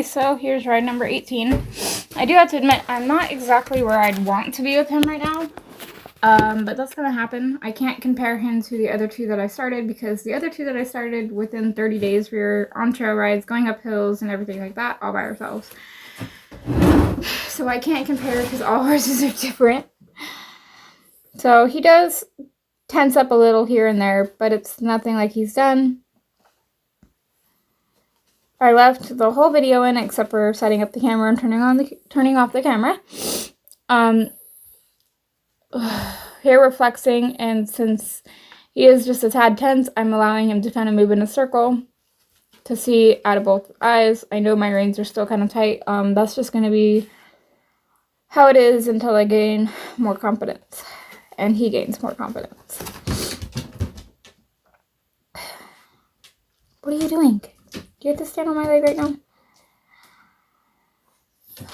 Okay, so here's ride number 18. I do have to admit, I'm not exactly where I'd want to be with him right now. But that's gonna happen. I can't compare him to the other two that I started because the other two that I started within 30 days, we were on trail rides, going up hills and everything like that all by ourselves. So I can't compare because all horses are different. So he does tense up a little here and there, but it's nothing like he's done. I left the whole video in except for setting up the camera and turning off the camera. Here we're flexing, and since he is just a tad tense, I'm allowing him to kind of move in a circle to see out of both eyes. I know my reins are still kind of tight. That's just going to be how it is until I gain more confidence, and he gains more confidence. What are you doing? Do you have to stand on my leg right now?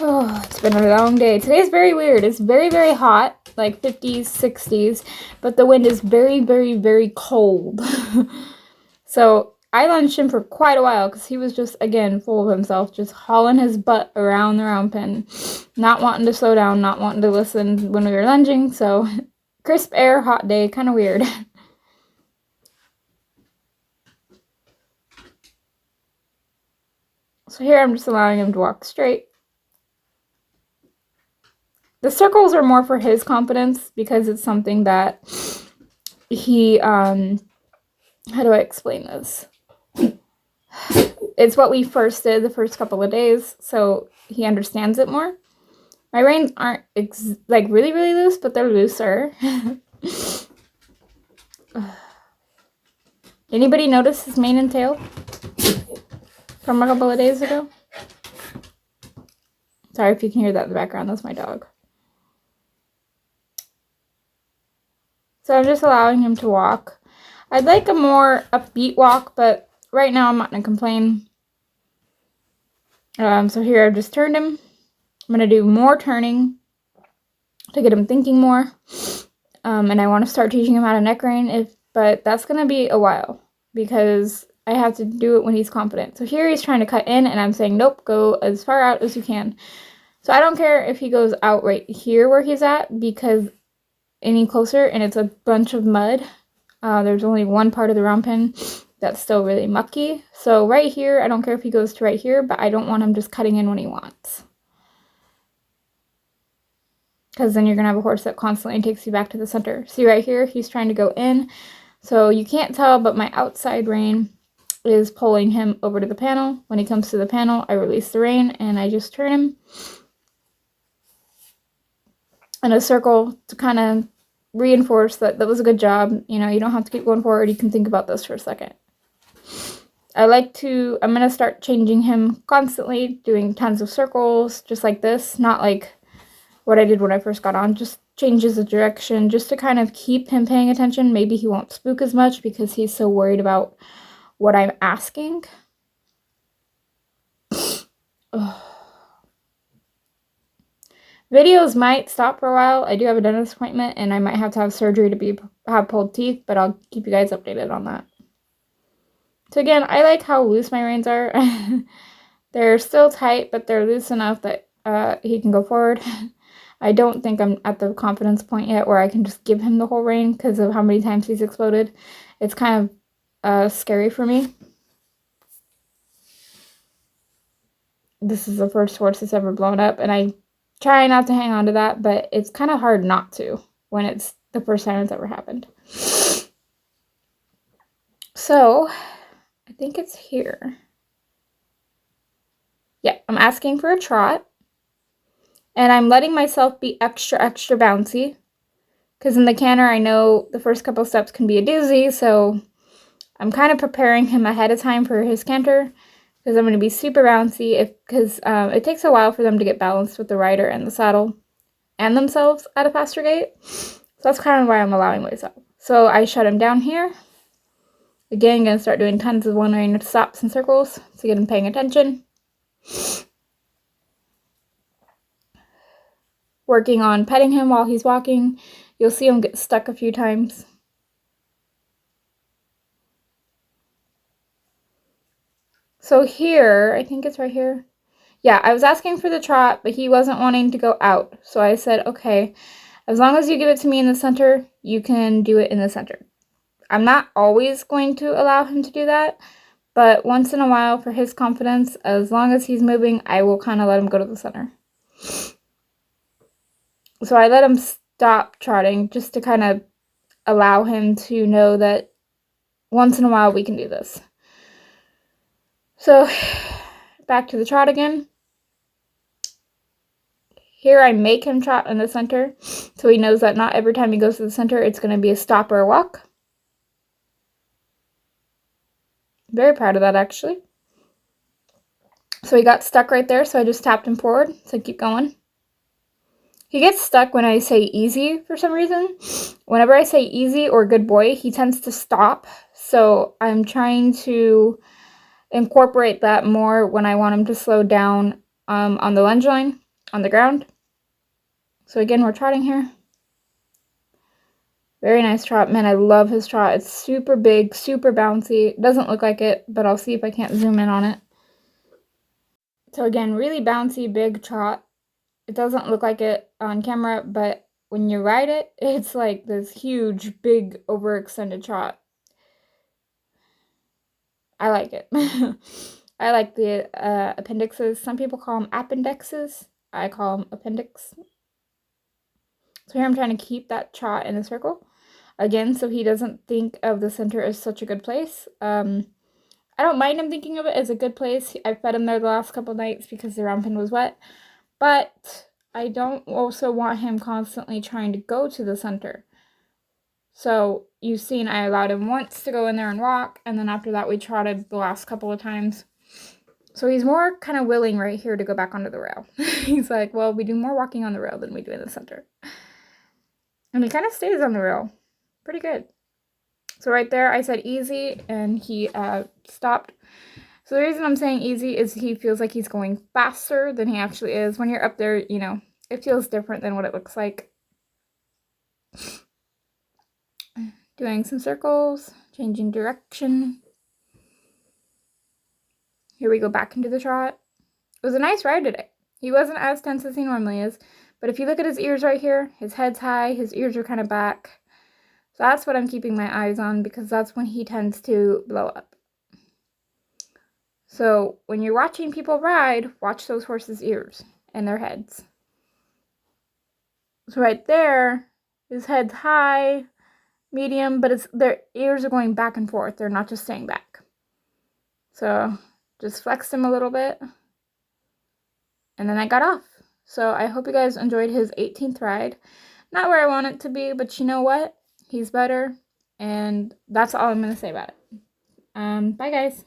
Oh, it's been a long day. Today's very weird. It's very, very hot, like 50s, 60s, but the wind is very, very, very cold. So I lunged him for quite a while because he was just, again, full of himself, just hauling his butt around the round pen, not wanting to slow down, not wanting to listen when we were lunging. So crisp air, hot day, kind of weird. So here I'm just allowing him to walk straight. The circles are more for his confidence because it's something that he, how do I explain this? It's what we first did the first couple of days, so he understands it more. My reins aren't like really, really loose, but they're looser. Anybody notice his mane and tail from a couple of days ago? Sorry if you can hear that in the background, that's my dog. So I'm just allowing him to walk. I'd like a more upbeat walk, but right now I'm not going to complain. So here I've just turned him. I'm going to do more turning to get him thinking more. And I want to start teaching him how to neck rein, but that's going to be a while because I have to do it when he's confident. So here he's trying to cut in, and I'm saying, nope, go as far out as you can. So I don't care if he goes out right here where he's at because any closer and it's a bunch of mud. There's only one part of the round pen that's still really mucky. So right here, I don't care if he goes to right here, but I don't want him just cutting in when he wants. Because then you're going to have a horse that constantly takes you back to the center. See right here, he's trying to go in. So you can't tell, but my outside rein is pulling him over to the panel. When he comes to the panel, I release the rein and I just turn him in a circle to kind of reinforce that was a good job. You know, you don't have to keep going forward. You can think about this for a second. I'm going to start changing him constantly, doing tons of circles, just like this. Not like what I did when I first got on, just changes the direction, just to kind of keep him paying attention. Maybe he won't spook as much because he's so worried about what I'm asking. Videos might stop for a while. I do have a dentist appointment, and I might have to have surgery to have pulled teeth, but I'll keep you guys updated on that. So again, I like how loose my reins are. They're still tight, but they're loose enough that he can go forward. I don't think I'm at the confidence point yet where I can just give him the whole rein because of how many times he's exploded. It's kind of scary for me. This is the first horse that's ever blown up, and I try not to hang on to that, but it's kind of hard not to when it's the first time it's ever happened. So, I think it's here. Yeah, I'm asking for a trot. And I'm letting myself be extra, extra bouncy. Because in the canter, I know the first couple steps can be a doozy, so I'm kind of preparing him ahead of time for his canter. Because I'm going to be super bouncy, because it takes a while for them to get balanced with the rider and the saddle and themselves at a faster gait. So that's kind of why I'm allowing myself. So I shut him down here. Again, going to start doing tons of one rein stops and circles to get him paying attention. Working on petting him while he's walking. You'll see him get stuck a few times. So here, I think it's right here, yeah, I was asking for the trot, but he wasn't wanting to go out. So I said, okay, as long as you give it to me in the center, you can do it in the center. I'm not always going to allow him to do that, but once in a while, for his confidence, as long as he's moving, I will kind of let him go to the center. So I let him stop trotting just to kind of allow him to know that once in a while we can do this. So back to the trot again. Here I make him trot in the center, so he knows that not every time he goes to the center it's going to be a stop or a walk. Very proud of that, actually. So he got stuck right there, so I just tapped him forward, so keep going. He gets stuck when I say easy for some reason. Whenever I say easy or good boy, he tends to stop, so I'm trying to incorporate that more when I want him to slow down on the lunge line, on the ground. So again, we're trotting here. Very nice trot. Man, I love his trot. It's super big, super bouncy. It doesn't look like it, but I'll see if I can't zoom in on it. So again, really bouncy, big trot. It doesn't look like it on camera, but when you ride it, it's like this huge, big, overextended trot. I like it. I like the appendixes. Some people call them appendixes. I call them appendix. So here I'm trying to keep that trot in a circle. Again, so he doesn't think of the center as such a good place. I don't mind him thinking of it as a good place. I fed him there the last couple nights because the round pen was wet. But I don't also want him constantly trying to go to the center. So you've seen I allowed him once to go in there and walk, and then after that we trotted the last couple of times. So he's more kind of willing right here to go back onto the rail. He's like, well, we do more walking on the rail than we do in the center. And he kind of stays on the rail. Pretty good. So right there I said easy, and he stopped. So the reason I'm saying easy is he feels like he's going faster than he actually is. When you're up there, you know, it feels different than what it looks like. Doing some circles, changing direction. Here we go back into the trot. It was a nice ride today. He wasn't as tense as he normally is, but if you look at his ears right here, his head's high, his ears are kind of back. So that's what I'm keeping my eyes on, because that's when he tends to blow up. So when you're watching people ride, watch those horses' ears and their heads. So right there, his head's high, medium, but their ears are going back and forth. They're not just staying back. So just flexed him a little bit, and then I got off. So I hope you guys enjoyed his 18th ride. Not where I want it to be, but you know what? He's better, and that's all I'm going to say about it. Bye, guys.